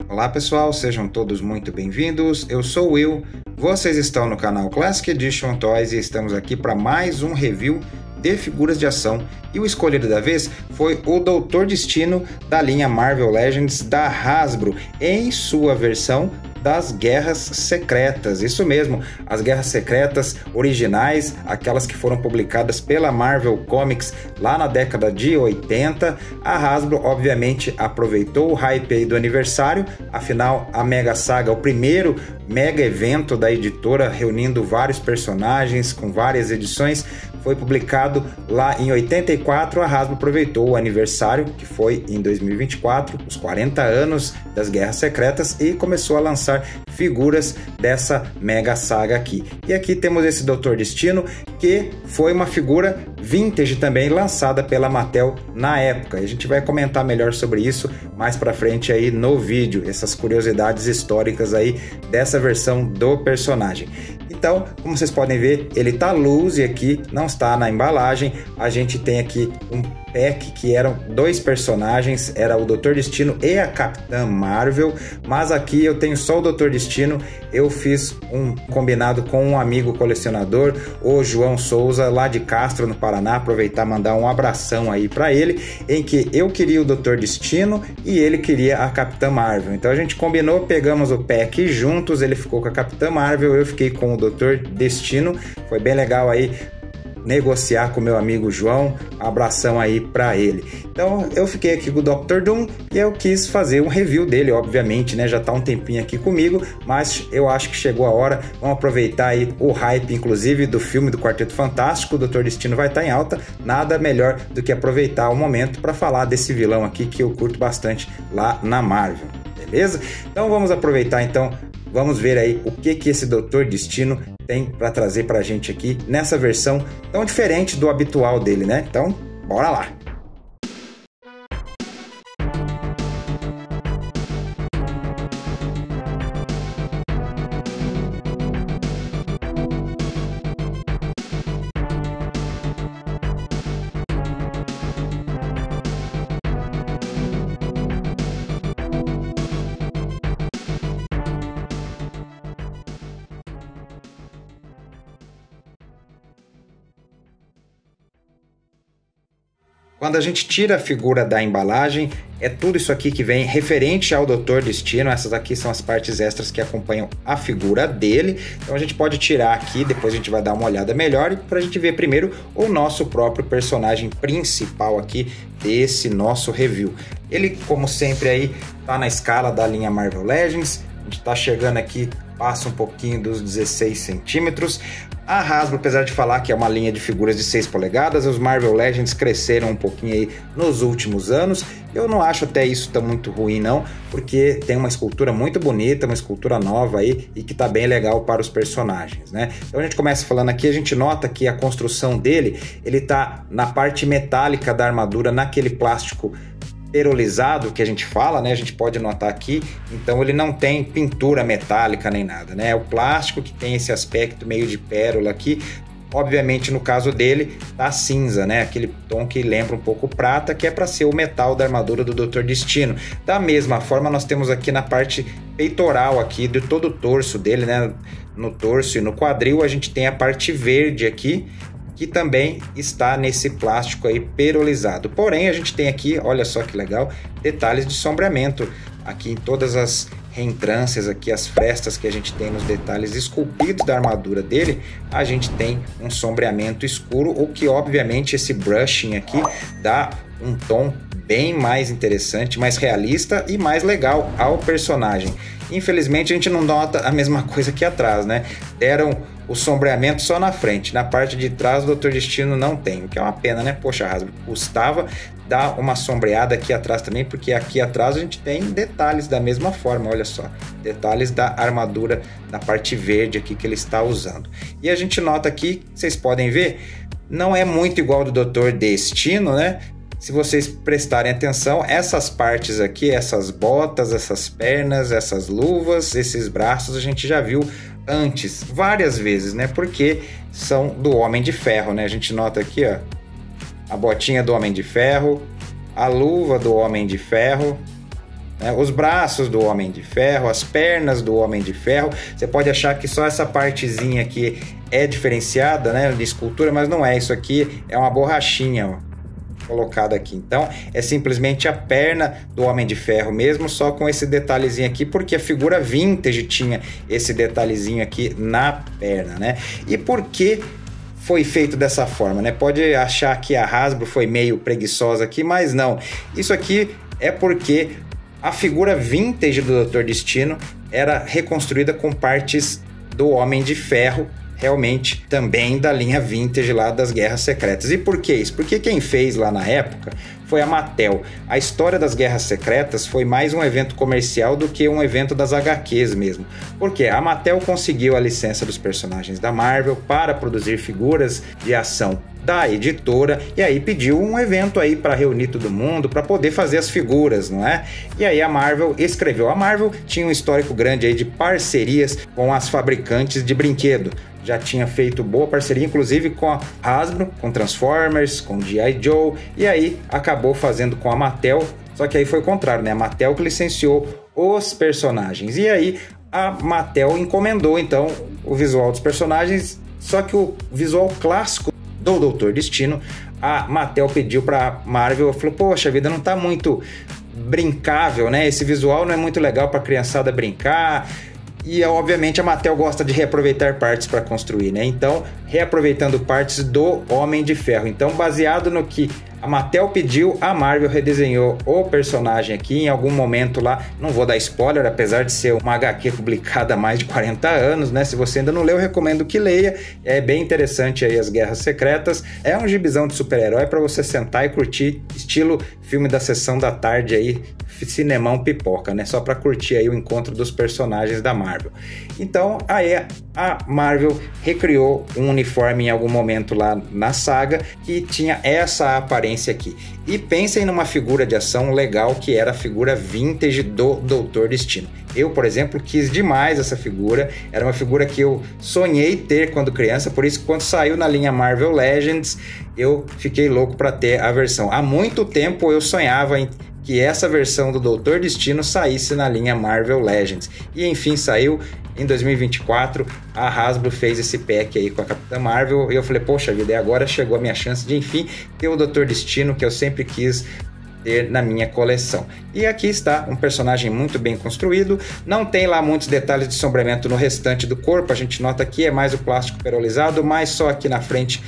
Olá pessoal, sejam todos muito bem-vindos, eu sou o Will, vocês estão no canal Classic Edition Toys e estamos aqui para mais um review de figuras de ação, e o escolhido da vez foi o Doutor Destino da linha Marvel Legends da Hasbro, em sua versão das Guerras Secretas. Isso mesmo, as Guerras Secretas originais, aquelas que foram publicadas pela Marvel Comics lá na década de 80. A Hasbro obviamente aproveitou o hype aí do aniversário, afinal a Mega Saga, o primeiro mega evento da editora reunindo vários personagens com várias edições, foi publicado lá em 84. A Hasbro aproveitou o aniversário, que foi em 2024, os 40 anos das Guerras Secretas, e começou a lançar figuras dessa mega saga aqui. E aqui temos esse Doutor Destino, que foi uma figura vintage também, lançada pela Mattel na época. A gente vai comentar melhor sobre isso mais pra frente aí no vídeo, essas curiosidades históricas aí dessa versão do personagem. Então, como vocês podem ver, ele tá loose aqui, não está na embalagem. A gente tem aqui um pack que eram dois personagens, era o Doutor Destino e a Capitã Marvel, mas aqui eu tenho só o Doutor Destino. Eu fiz um combinado com um amigo colecionador, o João Souza, lá de Castro, no Paraná. Aproveitar e mandar um abração aí para ele, em que eu queria o Doutor Destino e ele queria a Capitã Marvel. Então a gente combinou, pegamos o pack juntos, ele ficou com a Capitã Marvel, eu fiquei com o Doutor Destino. Foi bem legal aí negociar com meu amigo João, abração aí para ele. Então eu fiquei aqui com o Dr. Doom e eu quis fazer um review dele, obviamente, né? Já tá um tempinho aqui comigo, mas eu acho que chegou a hora. Vamos aproveitar aí o hype, inclusive, do filme do Quarteto Fantástico. O Doutor Destino vai estar em alta, nada melhor do que aproveitar o momento para falar desse vilão aqui que eu curto bastante lá na Marvel, beleza? Então vamos aproveitar, então vamos ver aí o que esse Doutor Destino tem para trazer para a gente aqui nessa versão tão diferente do habitual dele, né? Então, bora lá! Quando a gente tira a figura da embalagem, é tudo isso aqui que vem referente ao Doutor Destino. Essas aqui são as partes extras que acompanham a figura dele. Então a gente pode tirar aqui, depois a gente vai dar uma olhada melhor, para a gente ver primeiro o nosso próprio personagem principal aqui desse nosso review. Ele, como sempre, aí tá na escala da linha Marvel Legends. A gente tá chegando aqui, passa um pouquinho dos 16 centímetros. A Hasbro, apesar de falar que é uma linha de figuras de 6 polegadas, os Marvel Legends cresceram um pouquinho aí nos últimos anos. Eu não acho até isso tão muito ruim não, porque tem uma escultura muito bonita, uma escultura nova aí e que tá bem legal para os personagens, né? Então a gente começa falando aqui, a gente nota que a construção dele, ele tá na parte metálica da armadura, naquele plástico perolizado que a gente fala, né? A gente pode notar aqui, então ele não tem pintura metálica nem nada, né? É o plástico que tem esse aspecto meio de pérola aqui. Obviamente no caso dele tá cinza, né? Aquele tom que lembra um pouco prata, que é para ser o metal da armadura do Doutor Destino. Da mesma forma nós temos aqui na parte peitoral aqui de todo o torso dele, né? No torso e no quadril a gente tem a parte verde aqui, que também está nesse plástico aí perolizado. Porém, a gente tem aqui, olha só que legal, detalhes de sombreamento aqui em todas as reentrâncias aqui, as frestas que a gente tem nos detalhes esculpidos da armadura dele, a gente tem um sombreamento escuro, o que obviamente esse brushing aqui dá um tom bem mais interessante, mais realista e mais legal ao personagem. Infelizmente a gente não nota a mesma coisa aqui atrás, né? Deram o sombreamento só na frente, na parte de trás o Doutor Destino não tem, o que é uma pena, né? Poxa, Hasbro, custava dar uma sombreada aqui atrás também, porque aqui atrás a gente tem detalhes da mesma forma, olha só, detalhes da armadura da parte verde aqui que ele está usando. E a gente nota aqui, vocês podem ver, não é muito igual do Doutor Destino, né? Se vocês prestarem atenção, essas partes aqui, essas botas, essas pernas, essas luvas, esses braços, a gente já viu antes, várias vezes, né? Porque são do Homem de Ferro, né? A gente nota aqui, ó, a botinha do Homem de Ferro, a luva do Homem de Ferro, né? Os braços do Homem de Ferro, as pernas do Homem de Ferro. Você pode achar que só essa partezinha aqui é diferenciada, né, de escultura, mas não é. Isso aqui é uma borrachinha, ó, colocada aqui. Então é simplesmente a perna do Homem de Ferro mesmo, só com esse detalhezinho aqui, porque a figura vintage tinha esse detalhezinho aqui na perna, né? E por que foi feito dessa forma, né? Pode achar que a Hasbro foi meio preguiçosa aqui, mas não. Isso aqui é porque a figura vintage do Dr. Destino era reconstruída com partes do Homem de Ferro, realmente também da linha vintage lá das Guerras Secretas. E por que isso? Porque quem fez lá na época foi a Mattel. A história das Guerras Secretas foi mais um evento comercial do que um evento das HQs mesmo. Porque a Mattel conseguiu a licença dos personagens da Marvel para produzir figuras de ação da editora, e aí pediu um evento aí para reunir todo mundo, para poder fazer as figuras, não é? E aí a Marvel escreveu. A Marvel tinha um histórico grande aí de parcerias com as fabricantes de brinquedo. Já tinha feito boa parceria, inclusive com a Hasbro, com Transformers, com G.I. Joe, e aí acabou fazendo com a Mattel, só que aí foi o contrário, né? A Mattel que licenciou os personagens, e aí a Mattel encomendou então o visual dos personagens, só que o visual clássico do Dr. Destino, a Mattel pediu para Marvel, falou, poxa, a vida não tá muito brincável, né? Esse visual não é muito legal para criançada brincar. E obviamente a Mattel gosta de reaproveitar partes para construir, né? Então, reaproveitando partes do Homem de Ferro. Então, baseado no que a Mattel pediu, a Marvel redesenhou o personagem aqui em algum momento lá. Não vou dar spoiler, apesar de ser uma HQ publicada há mais de 40 anos, né? Se você ainda não leu, eu recomendo que leia. É bem interessante aí as Guerras Secretas. É um gibizão de super-herói para você sentar e curtir, estilo filme da sessão da tarde aí, cinemão pipoca, né? Só para curtir aí o encontro dos personagens da Marvel. Então, aí a Marvel recriou um uniforme em algum momento lá na saga que tinha essa aparência aqui. E pensem numa figura de ação legal que era a figura vintage do Dr. Destino. Eu, por exemplo, quis demais essa figura. Era uma figura que eu sonhei ter quando criança, por isso que quando saiu na linha Marvel Legends, eu fiquei louco para ter a versão. Há muito tempo eu sonhava em que essa versão do Dr. Destino saísse na linha Marvel Legends. E enfim, saiu em 2024. A Hasbro fez esse pack aí com a Capitã Marvel. E eu falei, poxa vida, e agora chegou a minha chance de enfim ter o Dr. Destino que eu sempre quis ter na minha coleção. E aqui está um personagem muito bem construído. Não tem lá muitos detalhes de sombreamento no restante do corpo. A gente nota aqui é mais o plástico perolizado, mas só aqui na frente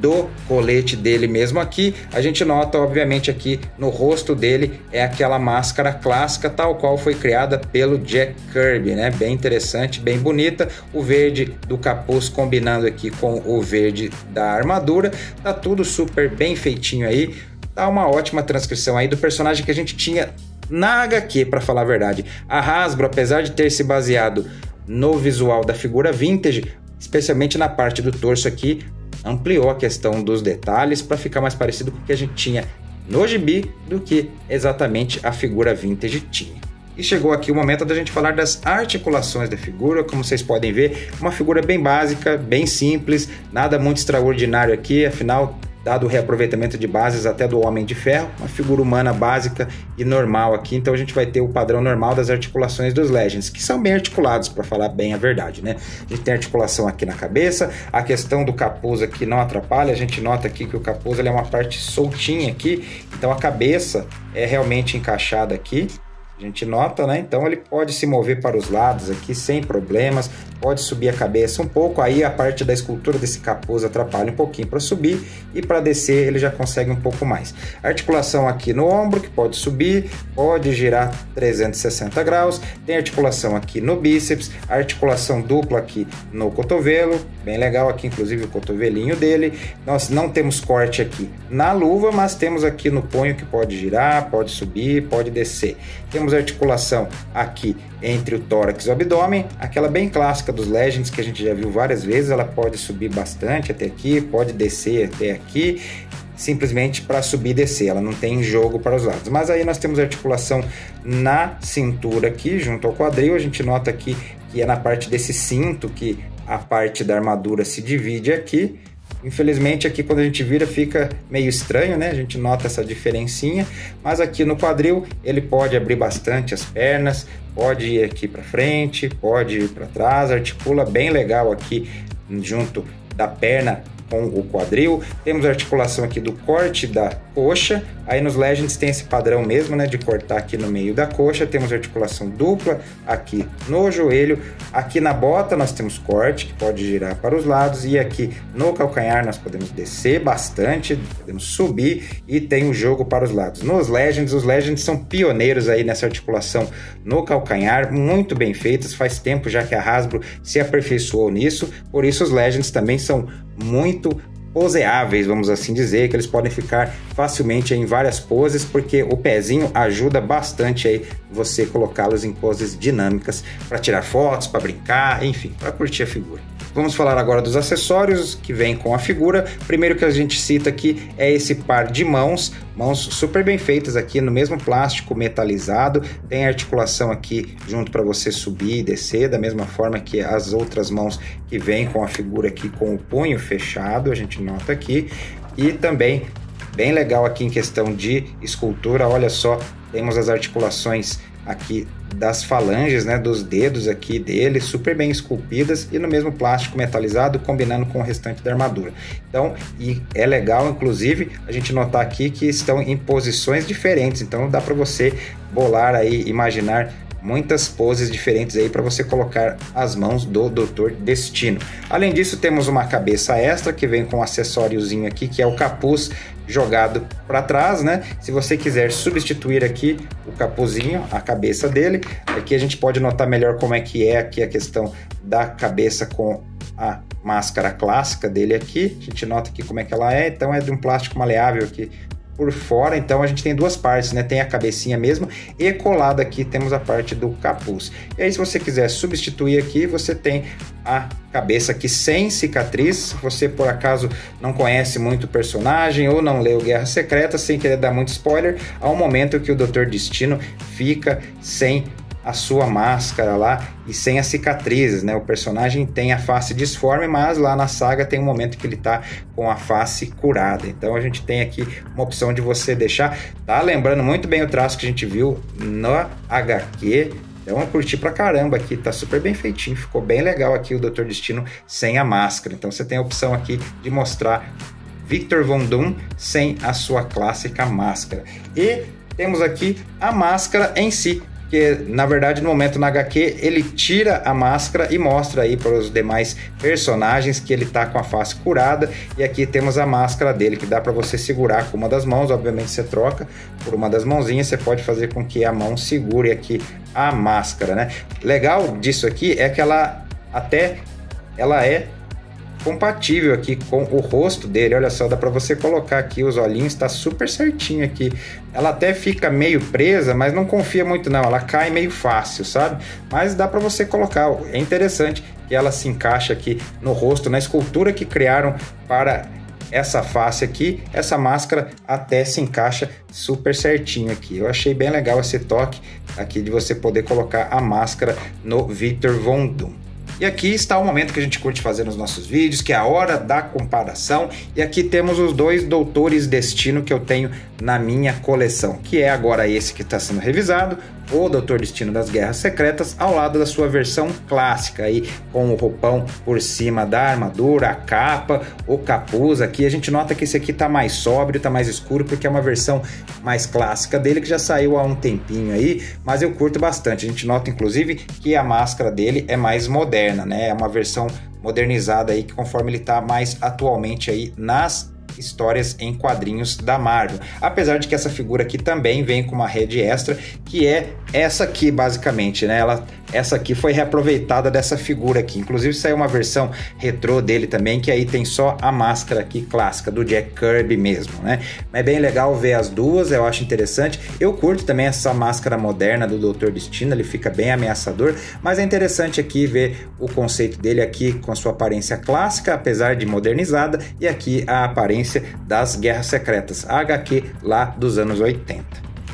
do colete dele mesmo aqui. A gente nota, obviamente, aqui no rosto dele é aquela máscara clássica, tal qual foi criada pelo Jack Kirby, né? Bem interessante, bem bonita. O verde do capuz combinando aqui com o verde da armadura. Tá tudo super bem feitinho aí. Tá uma ótima transcrição aí do personagem que a gente tinha na HQ, para falar a verdade. A Hasbro, apesar de ter se baseado no visual da figura vintage, especialmente na parte do torso aqui, ampliou a questão dos detalhes para ficar mais parecido com o que a gente tinha no gibi do que exatamente a figura vintage tinha. E chegou aqui o momento da gente falar das articulações da figura. Como vocês podem ver, uma figura bem básica, bem simples, nada muito extraordinário aqui, afinal, dado o reaproveitamento de bases até do Homem de Ferro, uma figura humana básica e normal aqui. Então a gente vai ter o padrão normal das articulações dos Legends, que são bem articulados, para falar bem a verdade, né? A gente tem articulação aqui na cabeça, a questão do capuz aqui não atrapalha, a gente nota aqui que o capuz ele é uma parte soltinha aqui, então a cabeça é realmente encaixada aqui. A gente nota, né? Então ele pode se mover para os lados aqui sem problemas, pode subir a cabeça um pouco, aí a parte da escultura desse capuz atrapalha um pouquinho para subir e para descer ele já consegue um pouco mais. Articulação aqui no ombro que pode subir, pode girar 360 graus, tem articulação aqui no bíceps, articulação dupla aqui no cotovelo, bem legal aqui inclusive o cotovelinho dele. Nós não temos corte aqui na luva, mas temos aqui no punho que pode girar, pode subir, pode descer. Temos articulação aqui entre o tórax e o abdômen, aquela bem clássica dos Legends que a gente já viu várias vezes. Ela pode subir bastante até aqui, pode descer até aqui, simplesmente para subir e descer, ela não tem jogo para os lados. Mas aí nós temos articulação na cintura aqui, junto ao quadril. A gente nota aqui que é na parte desse cinto que a parte da armadura se divide aqui. Infelizmente aqui quando a gente vira fica meio estranho, né? A gente nota essa diferencinha, mas aqui no quadril ele pode abrir bastante as pernas, pode ir aqui para frente, pode ir para trás, articula bem legal aqui junto da perna com o quadril. Temos a articulação aqui do corte da coxa. Aí nos Legends tem esse padrão mesmo, né, de cortar aqui no meio da coxa. Temos articulação dupla aqui no joelho. Aqui na bota nós temos corte, que pode girar para os lados. E aqui no calcanhar nós podemos descer bastante, podemos subir e tem o jogo para os lados. Nos Legends, os Legends são pioneiros aí nessa articulação no calcanhar, muito bem feitas. Faz tempo já que a Hasbro se aperfeiçoou nisso. Por isso os Legends também são muito poseáveis, vamos assim dizer, que eles podem ficar facilmente em várias poses, porque o pezinho ajuda bastante aí você colocá-los em poses dinâmicas para tirar fotos, para brincar, enfim, para curtir a figura. Vamos falar agora dos acessórios que vêm com a figura. Primeiro que a gente cita aqui é esse par de mãos super bem feitas aqui no mesmo plástico metalizado. Tem articulação aqui junto para você subir e descer, da mesma forma que as outras mãos que vêm com a figura aqui com o punho fechado, a gente nota aqui. E também bem legal aqui em questão de escultura, olha só, temos as articulações aqui das falanges, né, dos dedos aqui dele, super bem esculpidas e no mesmo plástico metalizado, combinando com o restante da armadura. Então, e é legal, inclusive, a gente notar aqui que estão em posições diferentes, então dá para você bolar aí, imaginar muitas poses diferentes aí para você colocar as mãos do Dr. Destino. Além disso, temos uma cabeça extra que vem com um acessóriozinho aqui, que é o capuz jogado para trás, né? Se você quiser substituir aqui o capuzinho, a cabeça dele, aqui a gente pode notar melhor como é que é aqui a questão da cabeça com a máscara clássica dele aqui. A gente nota aqui como é que ela é, então é de um plástico maleável aqui por fora, então a gente tem duas partes, né? Tem a cabecinha mesmo e colada aqui temos a parte do capuz. E aí se você quiser substituir aqui, você tem a cabeça aqui sem cicatriz. Se você por acaso não conhece muito o personagem ou não leu Guerra Secreta, sem querer dar muito spoiler, há um momento que o Dr. Destino fica sem a sua máscara lá e sem as cicatrizes, né? O personagem tem a face disforme, mas lá na saga tem um momento que ele tá com a face curada. Então a gente tem aqui uma opção de você deixar, tá lembrando muito bem o traço que a gente viu na HQ. Então eu curti pra caramba aqui, tá super bem feitinho, ficou bem legal aqui o Dr. Destino sem a máscara. Então você tem a opção aqui de mostrar Victor Von Doom sem a sua clássica máscara. E temos aqui a máscara em si, que na verdade no momento na HQ ele tira a máscara e mostra aí para os demais personagens que ele tá com a face curada. E aqui temos a máscara dele, que dá para você segurar com uma das mãos. Obviamente você troca por uma das mãozinhas, você pode fazer com que a mão segure aqui a máscara, né? Legal disso aqui é que ela é compatível aqui com o rosto dele. Olha só, dá para você colocar aqui os olhinhos, tá super certinho aqui. Ela até fica meio presa, mas não confia muito não, ela cai meio fácil, sabe? Mas dá para você colocar, é interessante que ela se encaixa aqui no rosto, na escultura que criaram para essa face aqui, essa máscara até se encaixa super certinho aqui. Eu achei bem legal esse toque aqui de você poder colocar a máscara no Victor Von Doom. E aqui está o momento que a gente curte fazer nos nossos vídeos, que é a hora da comparação. E aqui temos os dois Doutores Destino que eu tenho na minha coleção, que é agora esse que está sendo revisado, o Dr. Destino das Guerras Secretas, ao lado da sua versão clássica, aí com o roupão por cima da armadura, a capa, o capuz. Aqui a gente nota que esse aqui tá mais sóbrio, tá mais escuro, porque é uma versão mais clássica dele, que já saiu há um tempinho aí, mas eu curto bastante. A gente nota inclusive que a máscara dele é mais moderna, né? É uma versão modernizada aí, que conforme ele tá mais atualmente aí nas histórias em quadrinhos da Marvel. Apesar de que essa figura aqui também vem com uma head extra, que é essa aqui basicamente, né? Essa aqui foi reaproveitada dessa figura aqui. Inclusive saiu uma versão retrô dele também, que aí tem só a máscara aqui clássica do Jack Kirby mesmo, né? É bem legal ver as duas, eu acho interessante. Eu curto também essa máscara moderna do Dr. Destino, ele fica bem ameaçador, mas é interessante aqui ver o conceito dele aqui com a sua aparência clássica, apesar de modernizada, e aqui a aparência das Guerras Secretas, a HQ lá dos anos 80.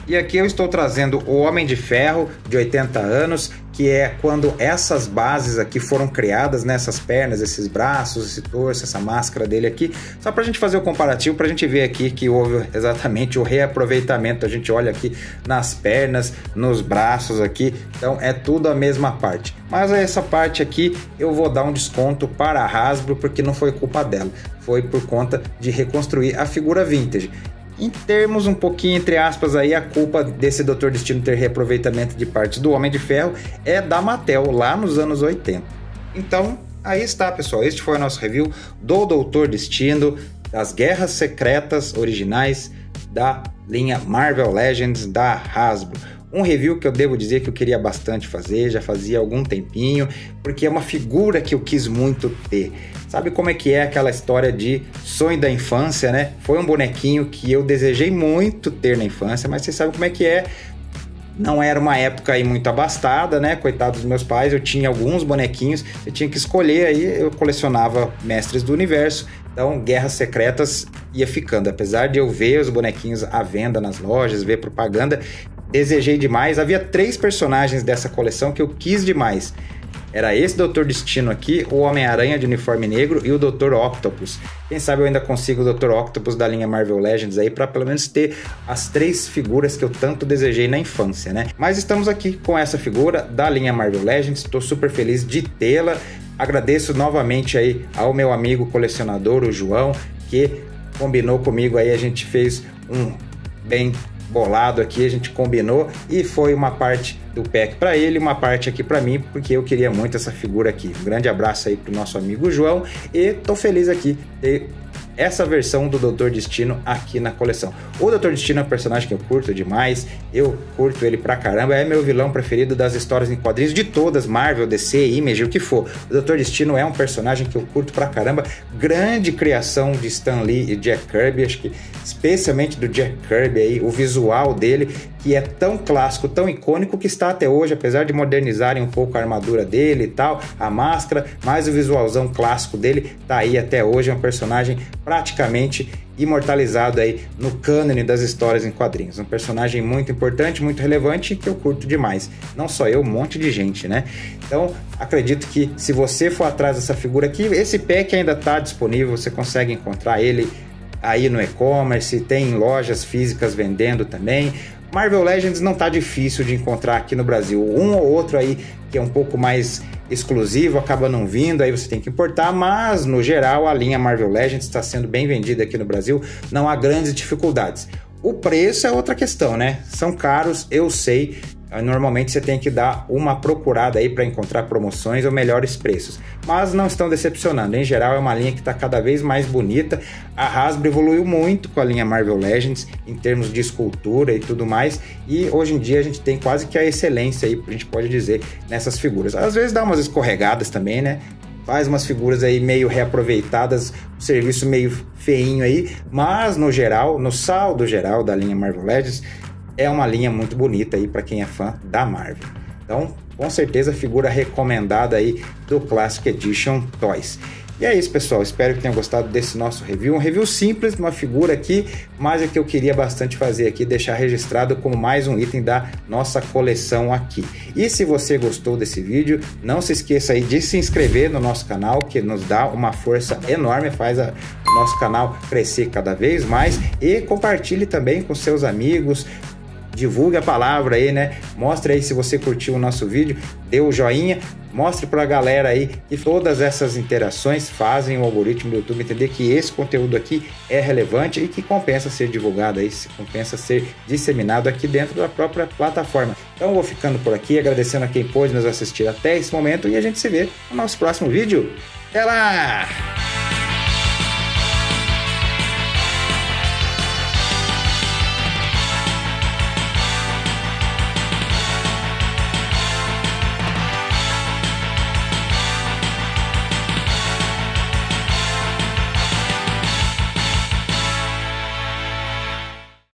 E aqui eu estou trazendo o Homem de Ferro de 80 anos, que é quando essas bases aqui foram criadas, nessas pernas, esses braços, esse torso, essa máscara dele aqui, só para a gente fazer o comparativo, para a gente ver aqui que houve exatamente o reaproveitamento. A gente olha aqui nas pernas, nos braços aqui, então é tudo a mesma parte. Mas essa parte aqui eu vou dar um desconto para a Hasbro, porque não foi culpa dela, foi por conta de reconstruir a figura vintage. Em termos um pouquinho, entre aspas, aí, a culpa desse Dr. Destino ter reaproveitamento de partes do Homem de Ferro é da Mattel, lá nos anos 80. Então, aí está, pessoal. Este foi o nosso review do Dr. Destino, das Guerras Secretas originais da linha Marvel Legends da Hasbro. Um review que eu devo dizer que eu queria bastante fazer, já fazia algum tempinho, porque é uma figura que eu quis muito ter. Sabe como é que é aquela história de sonho da infância, né? Foi um bonequinho que eu desejei muito ter na infância, mas você sabe como é que é. Não era uma época aí muito abastada, né? Coitado dos meus pais, eu tinha alguns bonequinhos, eu tinha que escolher aí, eu colecionava Mestres do Universo, então Guerras Secretas ia ficando. Apesar de eu ver os bonequinhos à venda nas lojas, ver propaganda, desejei demais. Havia 3 personagens dessa coleção que eu quis demais. Era esse Dr. Destino aqui, o Homem-Aranha de uniforme negro e o Dr. Octopus. Quem sabe eu ainda consigo o Dr. Octopus da linha Marvel Legends aí, para pelo menos ter as 3 figuras que eu tanto desejei na infância, né? Mas estamos aqui com essa figura da linha Marvel Legends, estou super feliz de tê-la. Agradeço novamente aí ao meu amigo colecionador, o João, que combinou comigo aí, a gente fez um bem bolado aqui, a gente combinou e foi uma parte do pack para ele, uma parte aqui para mim, porque eu queria muito essa figura aqui. Um grande abraço aí pro nosso amigo João e tô feliz aqui de ter essa versão do Dr. Destino aqui na coleção. O Dr. Destino é um personagem que eu curto demais, eu curto ele pra caramba, é meu vilão preferido das histórias em quadrinhos de todas, Marvel, DC, Image, o que for. O Dr. Destino é um personagem que eu curto pra caramba, grande criação de Stan Lee e Jack Kirby, acho que especialmente do Jack Kirby aí, o visual dele, que é tão clássico, tão icônico, que está até hoje, apesar de modernizarem um pouco a armadura dele e tal, a máscara, mas o visualzão clássico dele tá aí até hoje, é um personagem praticamente imortalizado aí no cânone das histórias em quadrinhos. Um personagem muito importante, muito relevante, que eu curto demais. Não só eu, um monte de gente, né? Então, acredito que se você for atrás dessa figura aqui, esse pack ainda está disponível, você consegue encontrar ele aí no e-commerce, tem lojas físicas vendendo também. Marvel Legends não tá difícil de encontrar aqui no Brasil. Um ou outro aí que é um pouco mais exclusivo acaba não vindo, aí você tem que importar, mas no geral a linha Marvel Legends está sendo bem vendida aqui no Brasil, não há grandes dificuldades. O preço é outra questão, né? São caros, eu sei. Normalmente você tem que dar uma procurada aí para encontrar promoções ou melhores preços, mas não estão decepcionando. Em geral é uma linha que está cada vez mais bonita. A Hasbro evoluiu muito com a linha Marvel Legends em termos de escultura e tudo mais, e hoje em dia a gente tem quase que a excelência aí, a gente pode dizer, nessas figuras. Às vezes dá umas escorregadas também, né? Faz umas figuras aí meio reaproveitadas, um serviço meio feinho aí, mas no geral, no saldo geral da linha Marvel Legends, é uma linha muito bonita aí para quem é fã da Marvel. Então, com certeza, figura recomendada aí do Classic Edition Toys. E é isso, pessoal. Espero que tenham gostado desse nosso review. Um review simples de uma figura aqui, mas é que eu queria bastante fazer aqui, deixar registrado como mais um item da nossa coleção aqui. E se você gostou desse vídeo, não se esqueça aí de se inscrever no nosso canal, que nos dá uma força enorme, faz o nosso canal crescer cada vez mais. E compartilhe também com seus amigos, divulgue a palavra aí, né? Mostre aí se você curtiu o nosso vídeo, dê o joinha, mostre pra galera aí que todas essas interações fazem o algoritmo do YouTube entender que esse conteúdo aqui é relevante e que compensa ser divulgado aí, compensa ser disseminado aqui dentro da própria plataforma. Então eu vou ficando por aqui, agradecendo a quem pôde nos assistir até esse momento e a gente se vê no nosso próximo vídeo. Até lá!